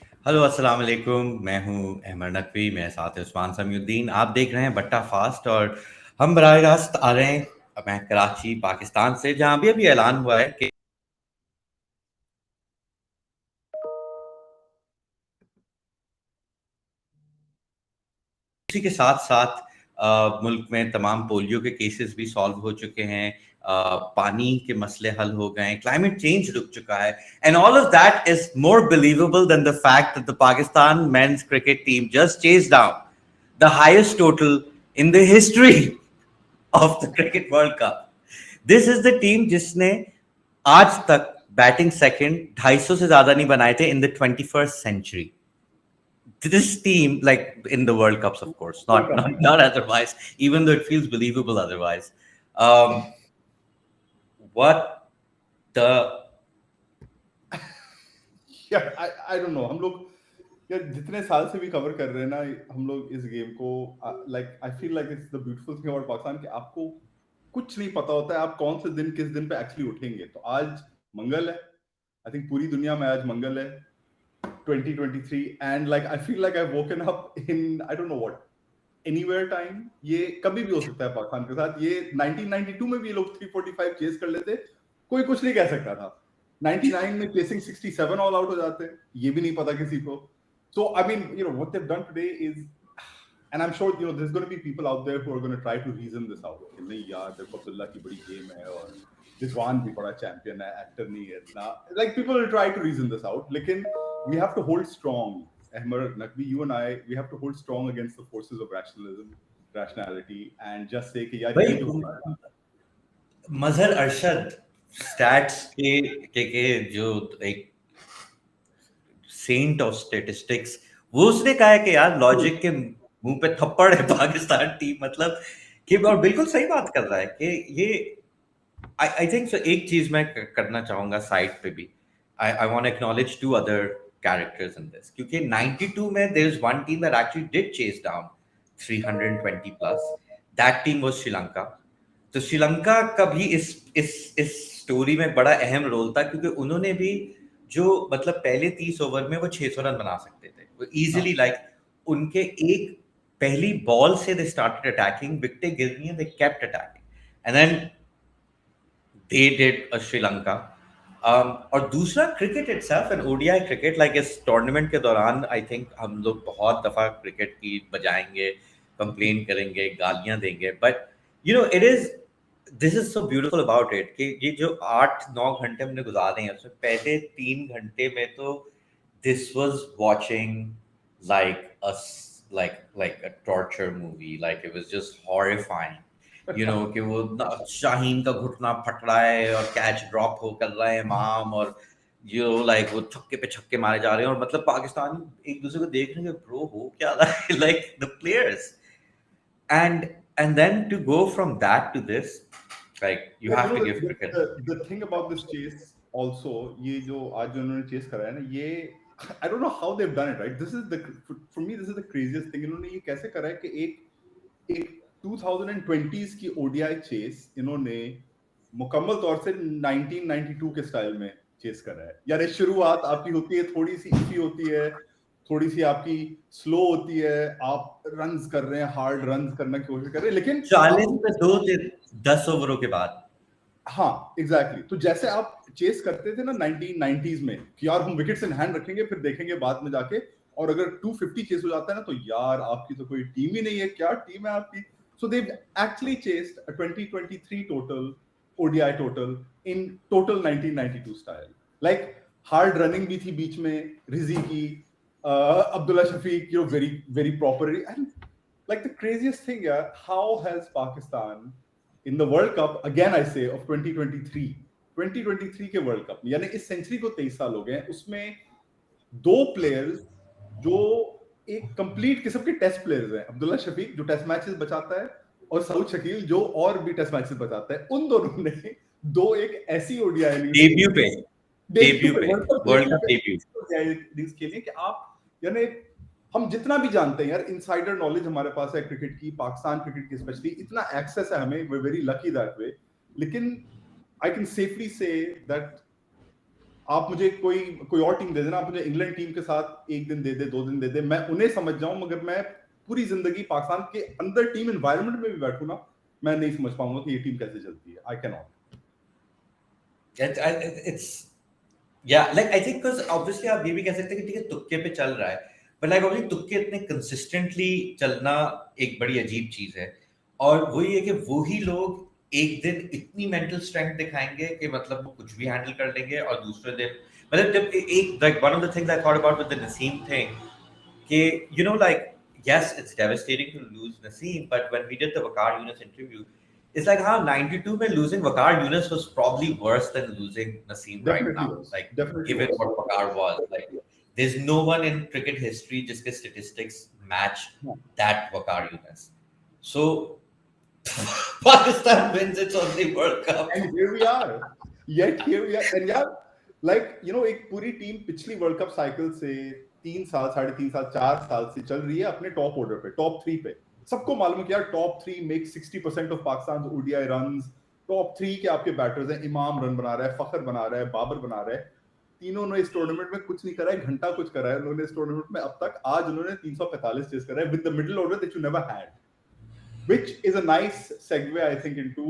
Hello अस्सलाम वालेकुम। मैं हूं अहमद नकवी, मेरे साथ है उस्मान समीउद्दीन। आप देख रहे हैं बट्टा फास्ट और हम बराह रास्त आ रहे हैं मैं कराची पाकिस्तान से, जहां भी अभी ऐलान हुआ है कि इसी के साथ साथ मुल्क में तमाम पोलियो के केसेस भी सॉल्व हो चुके हैं, पानी के मसले हल हो गए, क्लाइमेट चेंज रुक चुका है, and all of that is more believable than the fact that the Pakistan men's cricket team just chase down the highest total in the history of the cricket world cup. This is the team जिसने आज तक batting second 250 से ज्यादा नहीं बनाए थे in the 21st century. This team, like in the World Cups, of course, not otherwise, even though it feels believable otherwise. Um, what the यार I don't know. हम लोग यार जितने साल से भी कवर कर रहे हैं ना हम लोग इस गेम को, like I feel like it's the beautiful thing about Pakistan कि आपको कुछ नहीं पता होता है आप कौन से दिन किस दिन पे एक्चुअली उठेंगे। तो आज मंगल है, आई थिंक पूरी दुनिया में आज मंगल है 2023, and like I feel like I woken up in I don't know what anywhere time. ये कभी भी हो सकता है पाकिस्तान के साथ। ये 1992 में भी ये लोग 345 चेस कर लेते, कोई कुछ नहीं कह सकता था। 99 में चेसिंग 67 ऑल आउट हो जाते, ये भी नहीं पता किसी को। So I mean, you know what they've done today is, and I'm sure there's going to be people out there who are going to try to reason this out. कि नहीं यार देखो अब्दुल्ला की बड़ी गेम है और रिजवान भी बड़ा चैंपियन है, एक्टर नहीं है इतना। Like people will try to reason this out, लेकिन we have to hold strong. Ahmed Naqvi, you and I, we have to hold strong against the forces of rationality, and just say कि यार भाई ये जो हुआ है ना। मजहर Arshad stats के जो एक सेंट ऑफ स्टेटिस्टिक्स, वो उसने कहा है कि यार लॉजिक के मुंह पे थप्पड़ है पाकिस्तान टीम, मतलब कि, और बिल्कुल सही बात कर रहा है कि ये आई थिंक सो। एक चीज मैं करना चाहूंगा साइड पे भी, I want acknowledge to other characters in this, क्योंकि 92 में there is one team that actually did chase down 320 plus. That team was Sri Lanka. तो श्रीलंका का भी इस स्टोरी में बड़ा अहम रोल था, क्योंकि उन्होंने भी जो मतलब पहले 30 ओवर में वो 600 रन बना सकते थे वो हाँ, इजीली, लाइक उनके एक पहली बॉल से दे स्टार्टेड अटैकिंग, विकेटें गिर रही हैं, they kept attacking, and then they did a Sri Lanka. और दूसरा cricket itself and ODI cricket, like इस टूर्नामेंट के दौरान आई थिंक हम लोग बहुत दफा क्रिकेट की बजाएंगे, कंप्लेन करेंगे, गालियां देंगे, but you know it is this is so beautiful about it कि ये जो 8-9 घंटे हमने गुजारे हैं उसमें पहले 3 घंटे में तो this was watching like a like a torture movie, like it was just horrifying, you know, कि वो शाहीन का घुटना फट रहा है और कैच ड्रॉप हो कर रहा है इमाम, और जो लाइक वो छक्के पे छक्के मारे जा रहे हैं, और मतलब पाकिस्तान एक दूसरे को देख रहे हैं, ब्रो हो क्या रहा है, like the players, and then to go from that to this, like you yeah, have to give cricket. the thing about this chase also, ये जो आज जो उन्होंने चेस करा है ना, ये I don't know how they've done it, right? This is the, for me this is the craziest thing. इन्होंने ये कैसे करा है कि एक 2020s की ओडीआई चेस इन्होंने मुकम्मल तौर से 1992 के स्टाइल में चेस करा है। यार शुरुआत आपकी होती है थोड़ी सी इफी होती है, थोड़ी सी आपकी स्लो होती है, आप रन्स कर रहे हैं, हार्ड रन्स करने की कोशिश कर रहे हैं, लेकिन 40 आप में 10 ओवरों के बाद। हाँ एग्जैक्टली तो जैसे आप चेस करते थे ना 1990s में कि यार हम विकेट्स इन हैंड रखेंगे फिर देखेंगे बाद में जाके, और अगर 250 चेस हो जाता है ना तो यार आपकी तो कोई टीम ही नहीं है, क्या टीम है आपकी। So they actually chased a 2023 total ODI total in total 1992 style. Like hard running भी थी बीच में रिजी की, Abdullah Shafique, you know, very very proper, and like the craziest thing, yeah, how has Pakistan in the World Cup, again I say, of 2023 के world cup, यानी इस century को 23 साल हो गए हैं, उसमें दो प्लेयर्स जो एक कंप्लीट किस्म के टेस्ट प्लेयर्स हैं, अब्दुल्ला शफीक जो टेस्ट मैचेस बचाता है और सऊद शकील जो और भी टेस्ट मैचेस बचाता है, उन दोनों ने दो एक ऐसी ओडीआई डेब्यू पे डेब्यू पे वर्ल्ड कप डेब्यू। खेलिए कि आप, यानी हम जितना भी जानते हैं यार, इनसाइडर नॉलेज हमारे पास है क्रिकेट की, पाकिस्तान क्रिकेट की स्पेशली, इतना एक्सेस है हमें, we very lucky that way, लेकिन I can safely say that आप मुझे कोई और टीम दे देना, आप मुझे इंग्लैंड टीम के साथ एक दिन दे दे, 2 दिन दे दे, मैं उन्हें समझ जाऊं, मगर मैं पूरी जिंदगी पाकिस्तान के अंदर टीम एनवायरनमेंट में भी बैठूं ना, मैं नहीं समझ पाऊंगा कि ये टीम कैसे चलती है. I can not. It's yeah, like I think because obviously आप ये भी कह सकते हैं कि ठीक है तुक्के पे चल रहा है, but like obviously तुक्के इतने consistently चलना एक बड़ी अजीब चीज है, और वही है कि वही लोग एक दिन इतनी मेंटल स्ट्रेंथ दिखाएंगे कि मतलब वो कुछ भी हैंडल कर लेंगे, और दूसरे दिन मतलब जब एक like one of the things I thought about with the Naseem thing कि you know like yes it's devastating to lose Naseem, but when we did the Waqar Yunus interview, it's like how 92 में losing Waqar Yunus was probably worse than losing Naseem right definitely now, was, like definitely given was. what Waqar was like. There's no one in cricket history जिसके statistics match that Waqar Yunus. So Pakistan wins its only World Cup. And here we are. Yet here we are. And यार, like you know, एक पूरी team पिछली world cup cycle से 3 साल, 3.5 साल, 4 साल से चल रही है अपने टॉप ऑर्डर पे, टॉप 3 पे. सबको मालूम है कि यार top 3 make 60% of Pakistan ODI runs. Top 3 के आपके बैटर्स हैं. इमाम रन बना रहा है, फखर बना रहा है, बाबर बना रहा है. तीनों ने इस टूर्नामेंट में कुछ नहीं करा है, घंटा कुछ करा है उन्होंने इस टूर्नामेंट में अब तक. आज उन्होंने 345 चेस करा है with the middle order that you never had, which is a nice segue I think into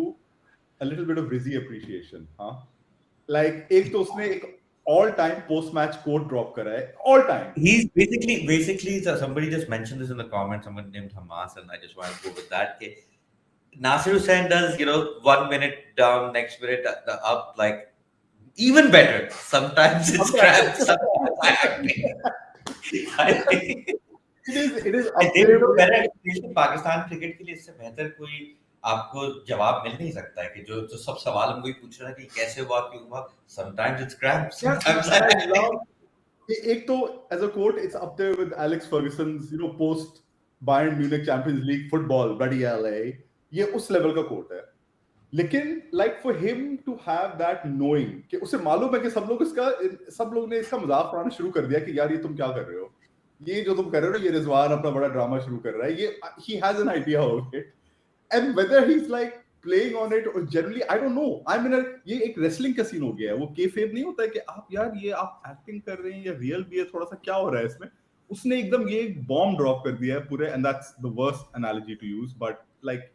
a little bit of Rizzy appreciation, huh? Like एक तो उसने एक all time post match quote drop करा है, all time. He's basically somebody just mentioned this in the comments, someone named Hamas, and I just want to go with that. Nasir Hussain does, 1 minute down, next minute up, like even better. Sometimes it's cramps, sometimes I acting. I think It is I up think there तो with, मेरा expectation Pakistan cricket के लिए इससे बेहतर कोई आपको जवाब मिल नहीं सकता है कि जो सब सवाल हम वही पूछ रहे हैं कि कैसे हुआ, क्यों हुआ. Sometimes it's cramps, yeah, sometimes I and I acting. love एक तो as a quote it's up there with Alex Ferguson's post Bayern Munich Champions League football bloody LA. ये उस लेवल का quote है. लेकिन like for him to have that knowing कि उसे मालूम है कि सब लोग ने इसका मजाक उड़ाना शुरू कर दिया कि यार ये तुम क्या कर रहे हो, ये जो तुम कर रहे हो ना, ये रिजवान अपना बड़ा ड्रामा शुरू कर रहा है, ये he has an idea of it. And whether he's like playing on it or generally I don't know, I mean ये एक रेसलिंग का सीन हो गया है. वो केफेब नहीं होता है कि आप यार ये आप एक्टिंग कर रहे हैं या रियल भी है, थोड़ा सा क्या हो रहा है इसमें. उसने एकदम ये एक बॉम्ब ड्रॉप कर दिया है पूरे. And that's the worst analogy to use, but like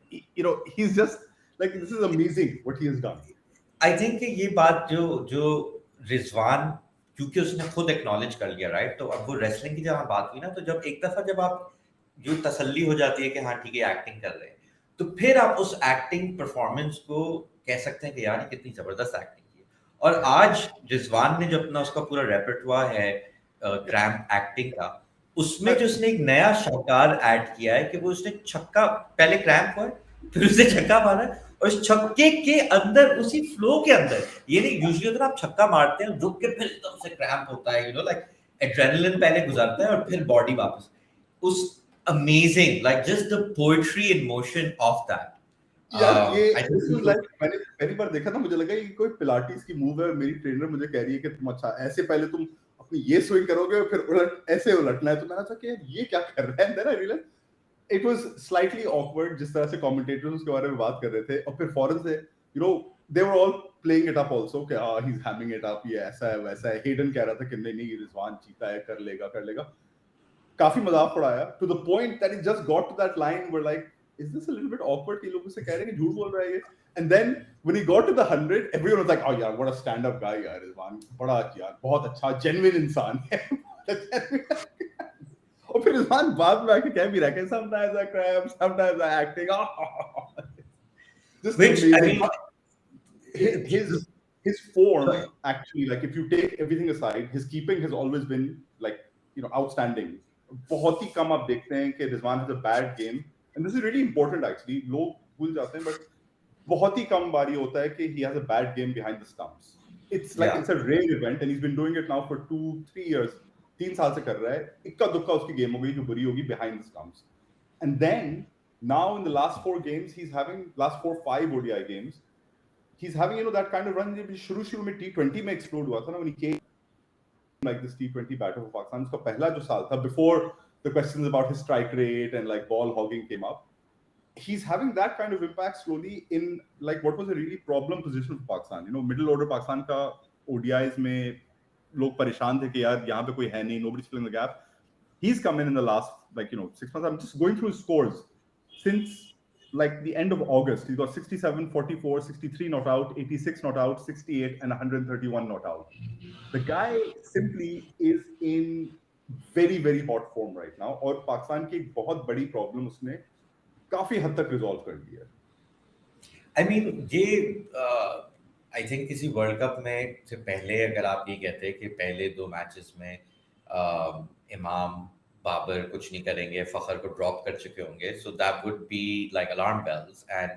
he's just like this is amazing what he has done. I think ये बात जो जो रिजवान, क्योंकि उसने खुद एक्नॉलेज कर लिया राइट, तो अब वो रेसलिंग की जब बात हुई ना, तो जब एक दफा जब आप जो तसल्ली हो जाती है कि हाँ ठीक है एक्टिंग कर रहे हैं, तो फिर आप उस एक्टिंग परफॉर्मेंस को कह सकते हैं कि यार ये कितनी जबरदस्त एक्टिंग की है. और आज रिजवान ने जो अपना उसका पूरा रेpertoire है क्रैम्प एक्टिंग का, उसमें जो उसने एक नया शानदार ऐड किया है कि वो उसने छक्का, पहले क्रैम्प हुआ फिर उसने छक्का मारा, और इस छक्के के अंदर उसी फ्लो के अंदर, ये नहीं यूजुअली अगर आप छक्का मारते हैं रुक के फिर एकदम से क्रैम्प होता है, लाइक एड्रेनलिन पहले गुजरता है और फिर बॉडी वापस उस amazing, like just the poetry in motion of that. यार ये आई दिस इज लाइक थिंक मैंने पहली बार देखा था, मुझे लगा ये कोई पिलाटीज की मूव है. मेरी ट्रेनर मुझे कह रही है कि तुम अच्छा ऐसे पहले तुम अपनी ये स्विंग करोगे फिर उलट ऐसे उलटना है. तो मैंने सोचा कि ये क्या कर रहा है. Then I realise it was slightly awkward जिस तरह से कमेंटेटर्स उसके बारे में बात कर रहे थे, और फिर फौरन से they were all playing it up also कि he is hamming it up, ये ऐसा है वैसा है. हेडन कह रहा था कि नहीं रिजवान चीता है, कर लेगा. काफी मजाक उड़ाया to the point that it just got to that line where like is this a little bit awkward कि लोग उसे कह रहे हैं कि झूठ बोल रहा है ये. And then when he got to the 100 everyone was like oh yeah what a stand up guy यार रिजवान, बड़ा यार बहुत अच्छा genuine इंसान है. और फिर रिजवान बाद में आके कह भी रहा है कि sometimes I cramp, sometimes I acting. Just which I amazing. mean His form actually, like if you take everything aside, his keeping has always been like outstanding. बहुत ही कम आप देखते हैं कि Rizwan has a bad game. And this is really important actually. लोग भूल जाते हैं, but बहुत ही कम बारी होता है कि he has a bad game behind the stumps. It's like it's a rare event and he's been doing it now for 2-3 years. 3 साल से कर रहा है. इक्का दुक्का उसकी गेम हो गई जो बुरी होगी behind the stumps. And then now in the last 4 games he's having last 4-5 ODI games. He's having that kind of run. शुरू में T20 में explode हुआ था ना when he came like this T20 batter for Pakistan. उसका पहला जो साल था before the questions about his strike rate and like ball hogging came up. He's having that kind of impact slowly in like what was a really problem position for Pakistan. Middle order Pakistan ka ODIs में लोग परेशान थे कि यार यहाँ पे कोई है नहीं, nobody's filling the gap. He's come in the last, like, 6 months. I'm just going through his scores since like the end of August. He's got 67, 44, 63 not out, 86 not out, 68 and 131 not out. The guy simply is in very very hot form right now, और पाकिस्तान की एक बहुत बड़ी problem उसने काफी हद तक resolve कर दी है. आई मीन ये आई थिंक किसी वर्ल्ड कप में से पहले अगर आप ये कहते हैं कि पहले दो मैचेस में इमाम बाबर कुछ नहीं करेंगे, फखर को ड्रॉप कर चुके होंगे, so that would be like alarm bells and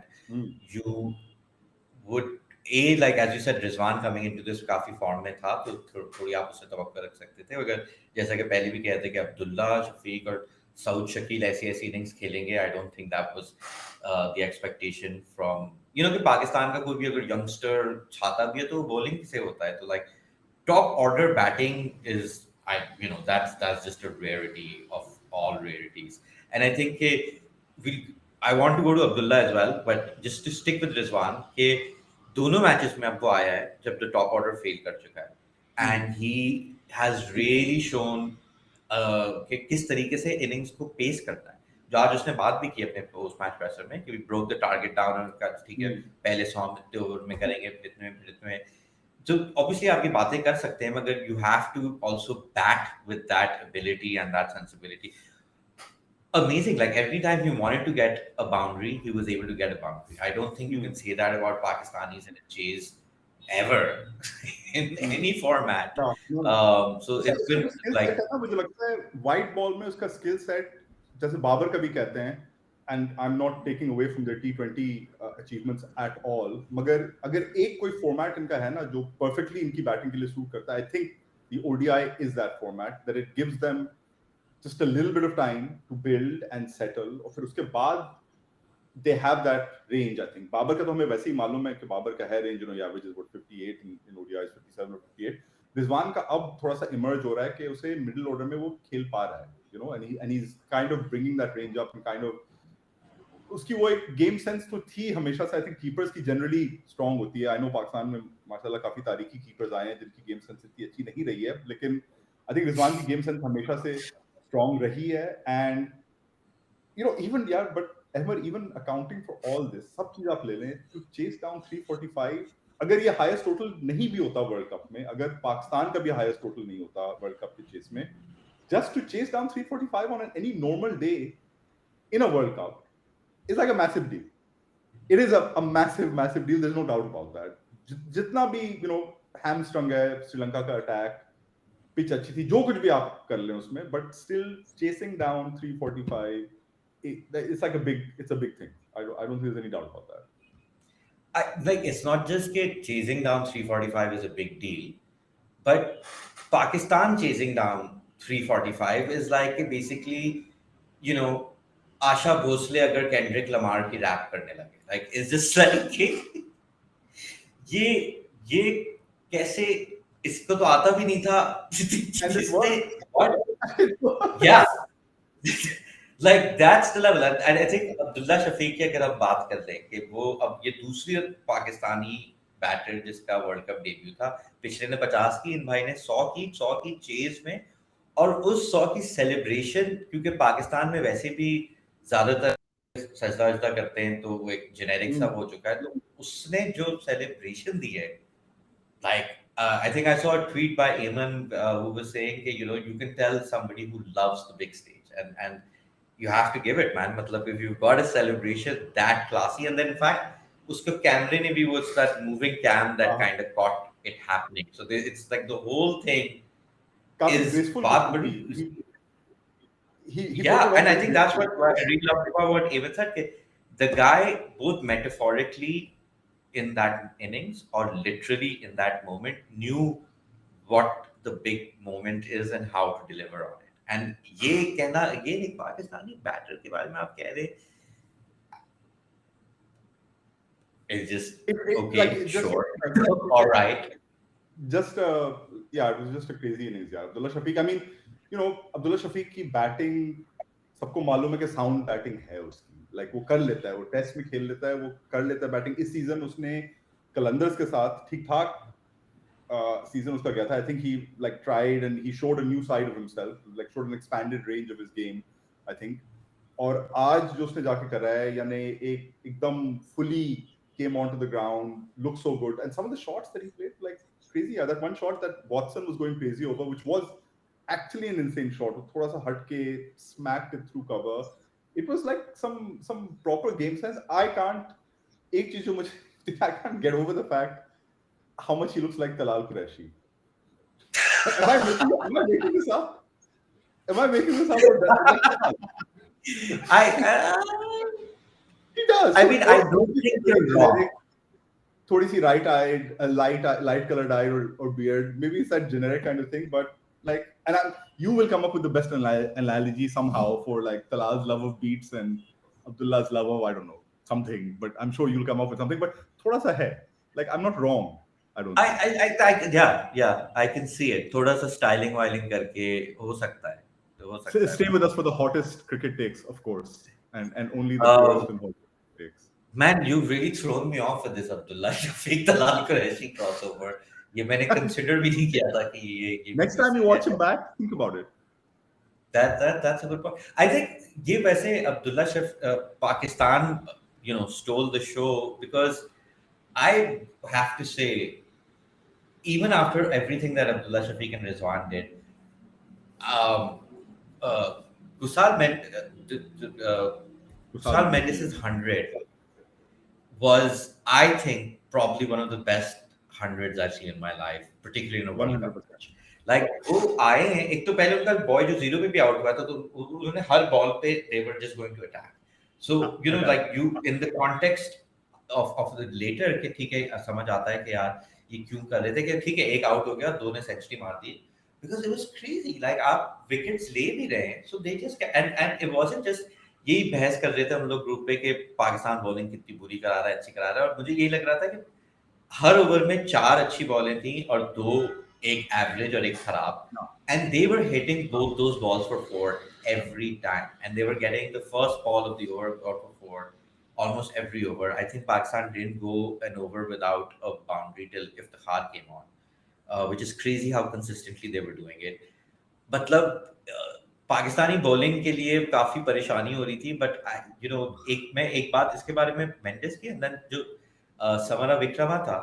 you would like as you said, Rizwan coming into this काफी फॉर्म में था, तो थोड़ी आप उससे तवक्को रख सकते थे। अगर जैसा कि पहले भी कहते कि अब्दुल्ला शफीक और सऊद शकील ऐसी ऐसी इनिंग्स खेलेंगे, I don't think that was the expectation from कि पाकिस्तान का कोई भी अगर यंगस्टर छाता भी है तो बॉलिंग से होता है, तो like top order batting is, that's just a rarity of all rarities. And I think I want to go to Abdullah as well, but just to stick with Rizwan के दोनों मैचेस में अब वो आया है जब द टॉप ऑर्डर फेल कर चुका है, and he has really shown कि किस तरीके से इनिंग्स को पेस करता है। जो आज उसने बात भी की अपने पोस्ट मैच प्रेशर में कि we broke the target down, और ठीक है पहले 100 इतने ओवर में करेंगे, इतने में फिर इतने में, तो ऑब्वियसली आपकी बातें कर सकते हैं, मगर you have to also bat with that ability and that sensibility. Amazing. Like every time he wanted to get a boundary, he was able to get a boundary. I don't think you can say that about Pakistanis in a chase ever in any format. So it's been like, मुझे लगता है white ball में उसका skill set, जैसे बाबर का भी कहते हैं, and I am not taking away from the T20 achievements at all, मगर अगर एक कोई फॉर्मेट इनका है ना जो परफेक्टली इनकी बैटिंग के लिए सूट करता है, I think the ODI is that format, that it gives them just a little bit of time to build and settle, और फिर उसके बाद they have that range. I think Babar का तो हमें वैसे ही मालूम है कि बाबर का है range, average is what 58 in ODIs, 57 or 58. Rizwan का अब थोड़ा सा इमर्ज हो रहा है कि उसे मिडिल ऑर्डर में वो खेल पा रहा है, and he's kind of bringing that range up, and kind of उसकी वो एक गेम सेंस तो थी हमेशा से। आई थिंक कीपर्स की जनरली स्ट्रांग होती है। आई नो पाकिस्तान में माशाल्लाह काफी तारीखी कीपर्स आए हैं जिनकी गेम सेंस इतनी अच्छी नहीं रही है, लेकिन आई थिंक रिजवान की गेम सेंस हमेशा से स्ट्रांग रही है। एंड इवन यार, but Ahmed, even accounting for all this, सब चीज आप ले लें, टू चेस डाउन 345, अगर ये हाईएस्ट टोटल नहीं भी होता वर्ल्ड कप में, अगर पाकिस्तान का भी हाईएस्ट टोटल नहीं होता वर्ल्ड कप के चेस में, just to chase down 345 on any normal day in a World Cup is like a massive deal. It is a massive, massive deal. There's no doubt about that. जितना भी hamstrung है श्रीलंका का attack, pitch अच्छी थी, जो कुछ भी आप कर लें उसमें, but still chasing down 345, it's like it's a big thing. I don't think there's any doubt about that. like it's not just that chasing down 345 is a big deal, but Pakistan chasing down 345 is like basically, you know, Asha Bhosle अगर Kendrick Lamar की rap करने लगे, like it's just like ये कैसे, इसको तो आता भी नहीं था जिसने, yeah, like that's the level. And I think Abdullah Shafiq की अगर आप बात कर लें कि वो अब ये दूसरी पाकिस्तानी बैटर जिसका वर्ल्ड कप डेब्यू था, पिछले ने 50 की, इन भाई ने 100 की चेज में, और उस 100 की सेलिब्रेशन, क्योंकि पाकिस्तान में वैसे भी ज्यादातर सजदा वजदा करते हैं तो वो एक जेनेरिक सा हो चुका है, तो उसने जो सेलिब्रेशन दी है, like I think I saw a tweet by Eamon who was saying that, you can tell somebody who loves the big stage, and you have to give it, man. Matlab, if you've got a celebration that classy, and then in fact usko camera ne bhi was that moving cam that kind of caught it happening, so it's like the whole thing काफी is graceful baat भी badi, he pulled yeah. it off And I very think that's gracefully. what I really loved about what Eamon said, कि the guy both metaphorically in that innings or literally in that moment knew what the big moment is and how to deliver on it. And ये कहना, ये नहीं Pakistani batter के बारे में आप कह रहे, it's just okay, sure, all right. Just yeah, it was just a crazy innings, yeah. Abdullah Shafiq, I mean, Abdullah Shafiq की बैटिंग सबको मालूम है कि साउंड बैटिंग है उसकी, लाइक वो कर लेता है, वो टेस्ट में खेल लेता है, वो कर लेता है बैटिंग। इस सीजन उसने कलंदर्स के साथ ठीक ठाक season उसका गया था. I think he like tried and he showed a new side of himself, like showed an expanded range of his game, I think. और आज जो उसने जाके कर रहा है, यानी एक एकदम fully came onto the ground, looked so good, and some of the shots that he played like crazy. Yeah, that one shot that Watson was going crazy over, which was actually an insane shot, थोड़ा सा हट के smacked it through cover. It was like some proper game sense. I can't. एक चीज जो मुझे I can't get over the fact how much he looks like Talal Qureshi. Am I making this up? Am I making this up? Or like, I he does. I So, mean, I don't think you're wrong. थोड़ी सी right-eyed, light colored eye or beard. Maybe it's that generic kind of thing. But like, you will come up with the best analogy somehow for like Talal's love of beats and Abdullah's love of, I don't know, something. But I'm sure you'll come up with something. But thoda sa hai. Like, I'm not wrong. I don't think. Yeah, I can see it. थोड़ा सा styling oiling करके हो सकता है, तो हो सकता है. Stay with us for the hottest cricket takes, of course, and only the purest Um, and hottest takes. Man, you've really thrown me off with this Abdullah Shafiq Talal Qureshi crossover. ये मैंने consider भी नहीं किया था कि ये Next time you watch him back, think about it. That's a good point. I think ये वैसे Abdullah Pakistan, stole the show because I have to say, even after everything that Abdullah Shafiq and Rizwan did, um, uh, Kusal Men- Kusal Mendes' 100 was, I think, probably one of the best hundreds I've seen in my life, particularly in a World Cup 100%. match. Like वो आए हैं, एक तो पहले उनका boy जो zero पे भी आउट हुआ था, तो उन्होंने हर बॉल पे they were just going to attack. So like you in the context of the later कि ठीक है, समझ आता है कि यार ये क्यों कर रहे थे, कि ठीक है एक आउट हो गया, दो ने सेंचुरी मार दी, because it was crazy. Like आप विकेट्स ले भी रहे हैं, so they just and it wasn't just यही बहस कर रहे थे हम लोग ग्रुप पे कि पाकिस्तान बॉलिंग कितनी बुरी करा रहा है, अच्छी करा रहा है, और मुझे यही लग रहा था कि हर ओवर में 4 अच्छी बॉलें थी और 2 एक एवरेज और एक खराब, and they were hitting both those balls for 4 every time, and they were getting the first ball of the over or for 4 almost every over. I think Pakistan didn't go an over without a boundary till Iftikhar came on, which is crazy how consistently they were doing it. मतलब Pakistani bowling के लिए काफी परेशानी हो रही थी, but मैं एक बात इसके बारे में मेंडिस की, एंड देन जो समरा विक्रमा था,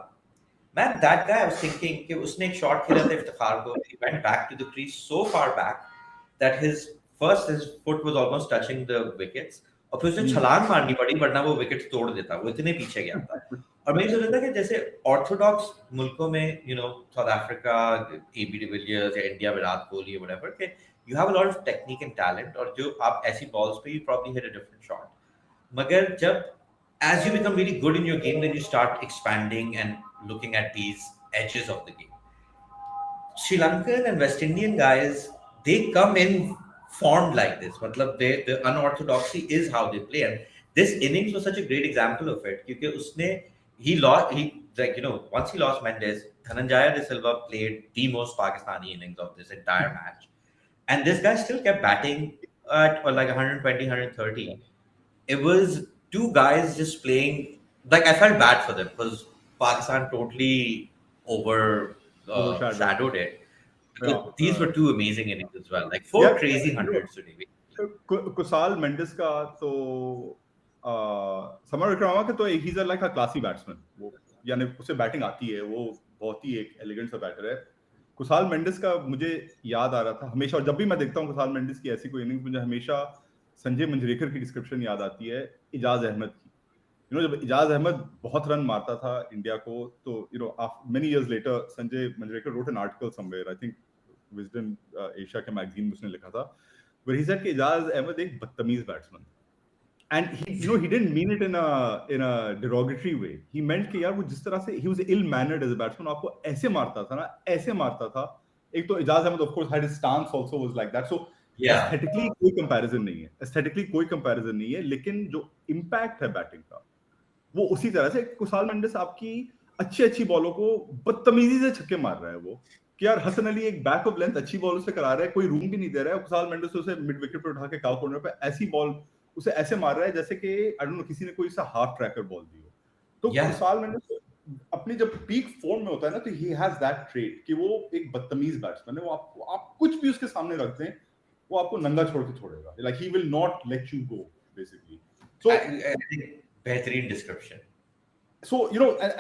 man, that guy, I was thinking कि उसने एक शॉट खेला था इफ्तिखार को, he went back to the crease so far back that his foot was almost touching the wickets, और फिर उसने छलांग मारनी पड़ी वरना वो विकेट तोड़ देता, वो इतने पीछे गया था. और मैं सोच रहा था कि जैसे ऑर्थोडॉक्स मुल्कों में, साउथ अफ्रीका, एबी डिविलियर्स या इंडिया विराट कोहली या व्हाटएवर, के you have a lot of technique and talent, और जो आप ऐसी बॉल्स पे you probably hit a different shot. मगर जब as you become really good in your game, then you start expanding and looking at these edges of the game. Sri Lankan and West Indian guys, they come in formed like this. Matlab the unorthodoxy is how they play, and this innings was such a great example of it. Because once he lost Mendes, Dhananjaya De Silva played the most Pakistani innings of this entire match, and this guy still kept batting at like 120, 130. It was two guys just playing. Like I felt bad for them because Pakistan totally Overshadowed. overshadowed it. Because Yeah. these were two amazing innings as well. Like four Yeah, crazy hundreds today. Kusal Mendis का तो summer Vikrama का तो he's like a classy batsman. वो यानी उसे batting आती है, वो बहुत ही एक एलिगेंट सा बैटर है. कुसाल मेंडिस का मुझे याद आ रहा था हमेशा, और जब भी मैं देखता हूँ कुसाल मेंडिस की ऐसी कोई इनिंग्स, मुझे हमेशा संजय मंजरेकर की डिस्क्रिप्शन याद आती है इजाज अहमद की. जब इजाज अहमद बहुत रन मारता था इंडिया को, तो many years later Sanjay Manjrekar wrote an article somewhere, I think Wisden Asia के मैगजीन में उसने लिखा था, where he said कि इजाज अहमद एक बदतमीज batsman, and he didn't mean it in a derogatory way. He meant कि यार वो जिस तरह से he was ill mannered as a batsman, आपको ऐसे मारता था ना, ऐसे मारता था. एक तो Ijaz Ahmed of course had his stance also was like that, so aesthetically कोई कंपैरिजन नहीं है, लेकिन जो इम्पैक्ट है बैटिंग का वो उसी तरह से. कुसाल मेंडिस आपकी अच्छी बॉलों को बदतमीजी से छक्के मार रहा है, वो कि यार हसन अली एक बैक ऑफ लेंथ अच्छी बॉल उसे करा रहा है, कोई रूम भी नहीं दे रहा है, कुसाल मेंडिस उसे मिड विकेट पे उठा के काउ कॉर्नर पे ऐसी बॉल उसे ऐसे मार रहा है जैसे कि आई डोंट नो किसी ने कोई सा हाफ ट्रैकर बॉल दी हो. तो कुसाल मेंडिस अपनी जब पीक फॉर्म में होता है ना, तो ही हैज दैट ट्रेट कि वो एक बदतमीज बैट्समैन है। वो आप कुछ भी उसके सामने रख दें, वो आपको नंगा छोड़ के छोड़ेगा। Like he will not let you go basically. So I think बेहतरीन description.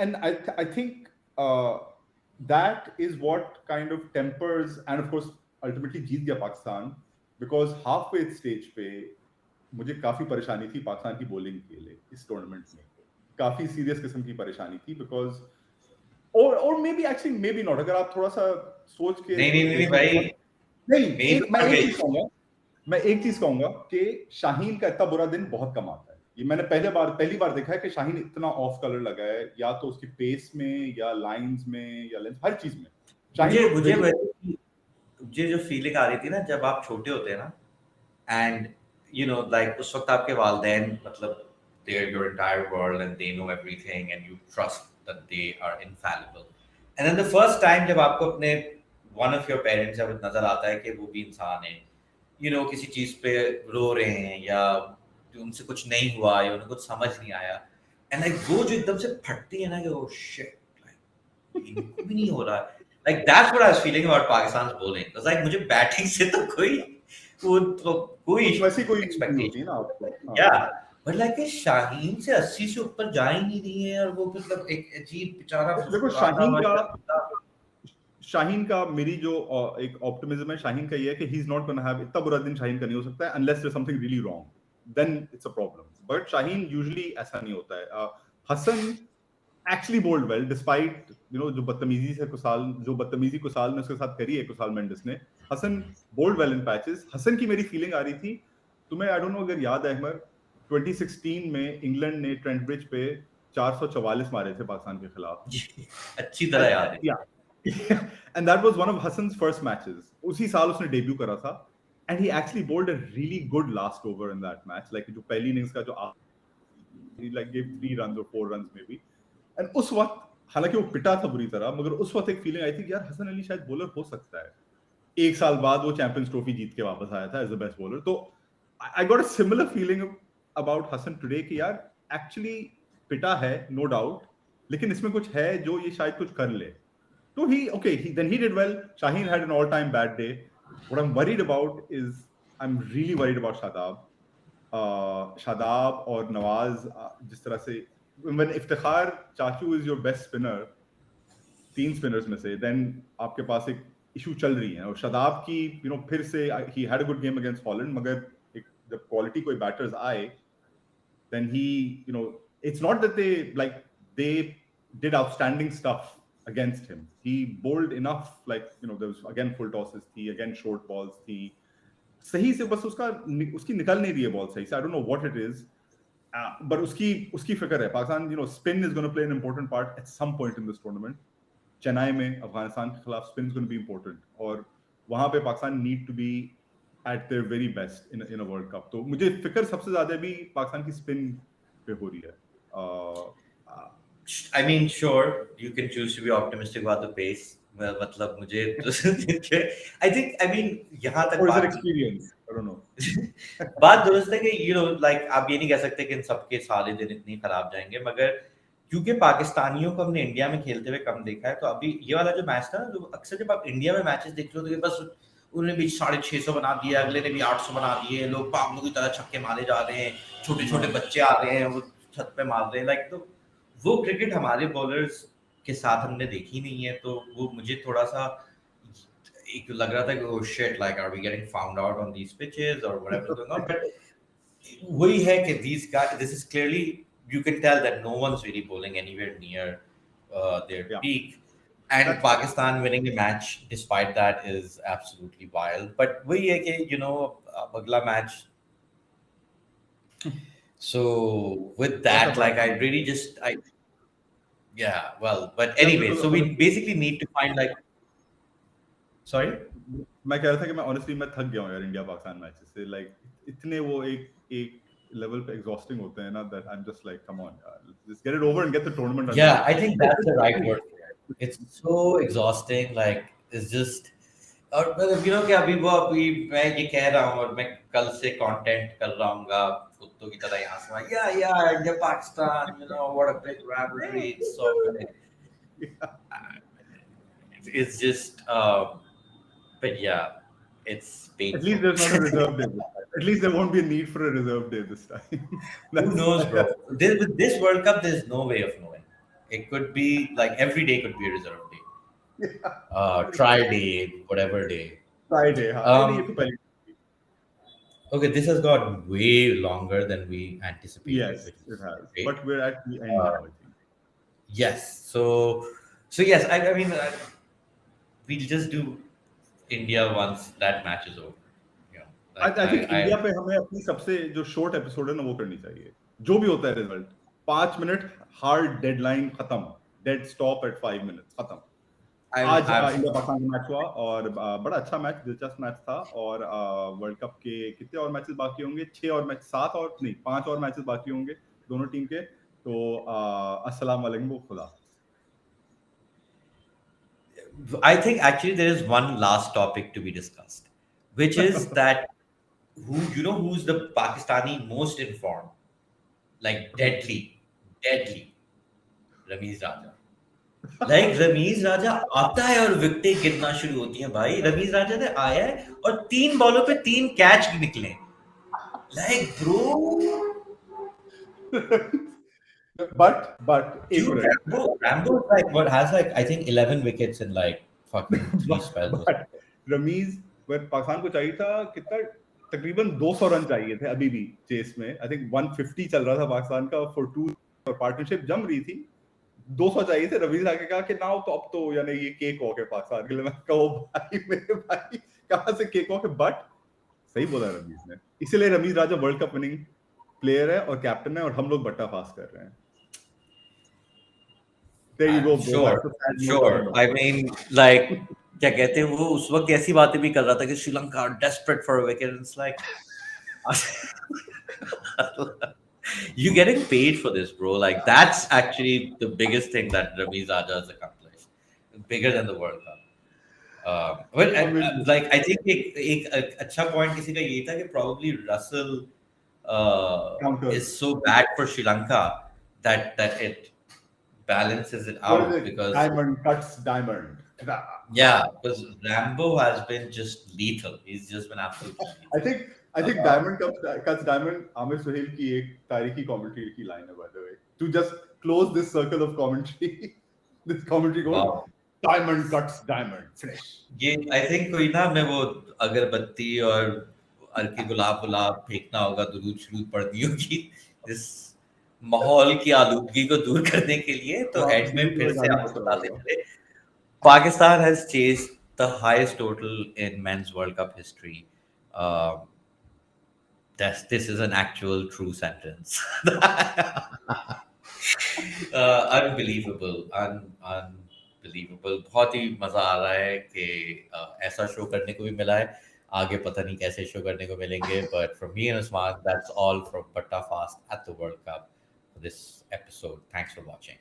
and I think that is what kind of tempers, and of course ultimately जीत गया पाकिस्तान, because halfway stage पे मुझे काफी परेशानी थी पाकिस्तान की बॉलिंग के लिए इस टूर्नामेंट में। काफी सीरियस किस्म की परेशानी थी, बिकॉज और may be actually may be not, अगर आप थोड़ा सा सोच के नहीं नहीं नहीं नहीं देखेंगे भाई, तो नहीं। मेन मैं बात एक है. चीज कहूंगा, मैं एक चीज कहूंगा कि शाहीन का इतना बुरा दिन बहुत कम आता है। ये मैंने पहली बार देखा है कि शाहीन इतना ऑफ कलर लगा है, या तो उसकी पेस में या लाइंस में या लेंस, हर चीज में शाहीन मुझे लुक मुझे वेरी। मुझे जो फीलिंग आ रही थी ना जब आप छोटे होते हैं ना, एंड लाइक उस वक्त आपके वालदेन मतलब they are your entire world and they know everything and you trust that they are infallible, and then the first time जब आपको अपने one of your parents जब नजर आता है कि वो भी इंसान है, किसी चीज पे रो रहे हैं या उनसे कुछ नहीं हुआ या उन्हें कुछ समझ नहीं आया, एंड लाइक वो जो एकदम से फटती है ना कि ओ शिट, इनको भी नहीं हो रहा. Like that's what I was feeling about Pakistan's bowling. It was like मुझे बैटिंग से तो कोई वैसी कोई नहीं होती एक्सपेक्टेशन. है ना आपको। हाँ। Yeah, but like शाहीन से 80 से ऊपर जा ही नहीं रही है, और वो मतलब एक अजीब बेचारा देखो मुस्कुराता हुआ शर्मिंदा. शाहीन का मेरी जो एक ऑप्टिमिज्म है शाहीन का ये है कि he is not gonna have, इतना बुरा दिन शाहीन का नहीं हो सकता है unless there something really wrong, then it's a problem. But Shaheen usually ऐसा नहीं होता है। Hasan actually bowled well despite जो बदतमीजी कुसाल ने उसके साथ करी है, कुसाल मेंडिस ने। Hasan bowled well in patches. Hasan की मेरी फीलिंग आ रही थी, तुम्हें आई डोंट नो अगर याद है अहमद, 2016 में इंग्लैंड ने ट्रेंट ब्रिज पे 444 मारे थे पाकिस्तान के खिलाफ। अच्छी तरह याद है. Yeah. And that was one of Hassan's first matches. उसी साल उसने डेब्यू करा था, and he actually bowled a really good last over in that match. Like जो पहली इनिंग्स का जो he like gave 3 runs or 4 runs maybe. And उस वक्त हालांकि वो पिटा था बुरी तरह, मगर उस वक्त एक फीलिंग आई थी कि यार हसन अली शायद बॉलर हो सकता है। एक साल बाद वो चैंपियंस ट्रॉफी जीत के वापस आया था एज द बेस्ट बॉलर। तो I got a similar feeling about Hasan today कि यार एक्चुअली पिटा है नो डाउट, लेकिन इसमें कुछ है जो ये शायद कुछ कर ले। So then he did well. Shaheen had an all-time bad day. What I'm worried about is I'm really worried about Shadab. Shadab or Nawaz, जिस तरह से when Iftikhar Chachu is your best spinner, 3 spinners में से, then आपके पास एक issue चल रही है। और शादाब की फिर से he had a good game against Holland, मगर जब क्वालिटी कोई बैटर्स आए, then it's not that they did outstanding stuff against him. He bowled enough, there was again full tosses थी, again short balls थी, सही से बस उसकी निकल नहीं रही है बॉल सही से। I don't know what it is, but उसकी फिक्र है। Pakistan spin is going to play an important part at some point in this tournament. Chennai में अफगानिस्तान के खिलाफ spin is going to be important, और वहां पे Pakistan need to be at their very best in a World Cup. तो मुझे फिक्र सबसे ज्यादा भी पाकिस्तान की स्पिन पे हो रही है। I mean, sure, you can choose to be optimistic about the pace. मतलब मुझे I mean यहाँ तक or is it बात experience? I don't know. बात दुरुस्त है कि like आप ये नहीं कह सकते कि इन सबके सारे दिन इतने खराब जाएंगे, मगर क्योंकि पाकिस्तानियों को हमने इंडिया में खेलते हुए कम देखा है, तो अभी ये वाला जो मैच था ना, जो अक्सर जब आप इंडिया में मैचेस देखते हो तो ये बस उन्होंने भी 650 बना दिया, अगले ने भी 800 बना दिए, लोग पागलों की तरह छक्के मारे जा रहे हैं, छोटे छोटे बच्चे आ रहे हैं वो छत पे मार रहे हैं, लाइक तो वो क्रिकेट हमारे बॉलर्स के साथ हमने देखी नहीं है, तो वो मुझे थोड़ा सा एक लग रहा था कि oh shit, like are we getting found out on these pitches or whatever is going on, but वही है कि these guys, this is clearly, you can tell that no one's really bowling anywhere near their Yeah, peak, and that's true. Pakistan winning the match despite that is absolutely wild, but वही है कि अगला match. So with थोड़ा सा that, बड़ा like I काम है। really just I yeah, well, but यार anyway, so we basically need to find like, sorry. मैं कह रहा था कि मैं ऑनेस्टली मैं थक गया हूँ यार इंडिया पाकिस्तान मैचेस से। इतने वो एक एक लेवल पे एग्जॉस्टिंग होते हैं ना, that I am just like come on यार, just get it over and get the tournament under Yeah, the I think that's the right word for it. It's so exhausting. Like it's just, और मतलब क्या अभी मैं ये कह रहा हूँ और मैं कल से कंटेंट कर रहा हूँ कुत्तों की तरह यहाँ से yeah, India Pakistan, what a big rivalry, it's so big. It's just but yeah, it's At least painful. there's not a reserve day this time. At least there won't be a need for a reserve day this time. Who That's knows, bro? that's With this World Cup, there's no way of knowing. It could be like every day could be a reserve day, trial day, whatever day. Friday. हाँ नहीं नहीं ये Um, तो पहले. okay, this has got way longer than we anticipated, Yes, which it is has. great. But we're at the end Uh, now, I think. yes, so yes, I mean, we'll just do India once that match is over. You know, like I think India I पे हमें अपनी सबसे जो short episode है ना वो करनी चाहिए. जो भी होता है रिजल्ट 5 मिनट हार्ड डेडलाइन खत्म. डेड स्टॉप एट 5 मिनट्स खत्म. आज I've इंडिया पाकिस्तान का मैच हुआ और बड़ा अच्छा मैच, दिलचस्प मैच था. और वर्ल्ड कप के कितने और मैचेस बाकी होंगे? 6 और मैच, 7 और नहीं 5 और मैचेस बाकी होंगे दोनों टीम के. तो अस्सलाम वालेकुम खुदा. I think actually there is one last topic to be discussed, which is that who's the Pakistani most informed, like deadly, Ramiz Raja. Like Ramiz राजा आता है और विकेटें गिरना शुरू होती हैं भाई. रमीज राजा ने आया है और 3 बॉलों पे 3 कैच निकले. Like bro, but एक dude, minute. Rambo is like what has like I think 11 wickets in like fucking 3 spells. But Ramiz वह पाकिस्तान को चाहिए था कितना, तकरीबन 200 रन चाहिए थे अभी भी चेस में. आई थिंक 150 चल रहा था पाकिस्तान का फॉर टू, और पार्टनरशिप जम रही थी. 200 चाहिए थे. रमीज आके कहा कि नाउ तो अब तो यानी ये केक वॉक है पाकिस्तान के लिए. मैं कहो भाई मेरे भाई कहां से केक वॉक है. बट सही बोला रमीज ने. इसीलिए रमीज राजा वर्ल्ड कप विनिंग प्लेयर है और कैप्टन है, और हम लोग बट्टा फास्ट कर रहे हैं. There you go, bro. Sure, That's the sad note on the sure. note. I mean, like, क्या कहते हैं वो उस वक्त ऐसी बातें भी कर रहा था कि Sri Lanka desperate for a wicket. It's like you getting paid for this, bro. Like that's actually the biggest thing that Ramiz Raja has accomplished, bigger than the World Cup. But Amazing. like I think एक अच्छा point किसी का ये था कि probably Russell Counter. is so bad for Sri Lanka that it balances it What is out it? because Diamond cuts diamond. yeah, because Rambo has been just lethal. He's just been absolutely I lethal. think diamond cuts diamond. Aamir Suhail की एक तारीखी commentary की line है, by the way. To just close this circle of commentary, this commentary goes, Wow. diamond cuts diamond. Finish. ये I think कोई ना हमें वो अगरबत्ती और हल्की गुलाब गुलाब फेंकना होगा, दुरूद शुरूद पढ़नी होगी इस माहौल की आलूदगी को दूर करने के लिए. तो तो आप एंड में शुरू फिर में से गाना आपको बजा बताते होगा. चले Pakistan has chased the highest total in men's World Cup history. Um, this is an actual true sentence. Unbelievable. बहुत ही मजा आ रहा है कि ऐसा शो करने को भी मिला है. आगे पता नहीं कैसे शो करने को मिलेंगे. But from me and Usman, that's all from बट्टा fast at the world cup for this episode. Thanks for watching.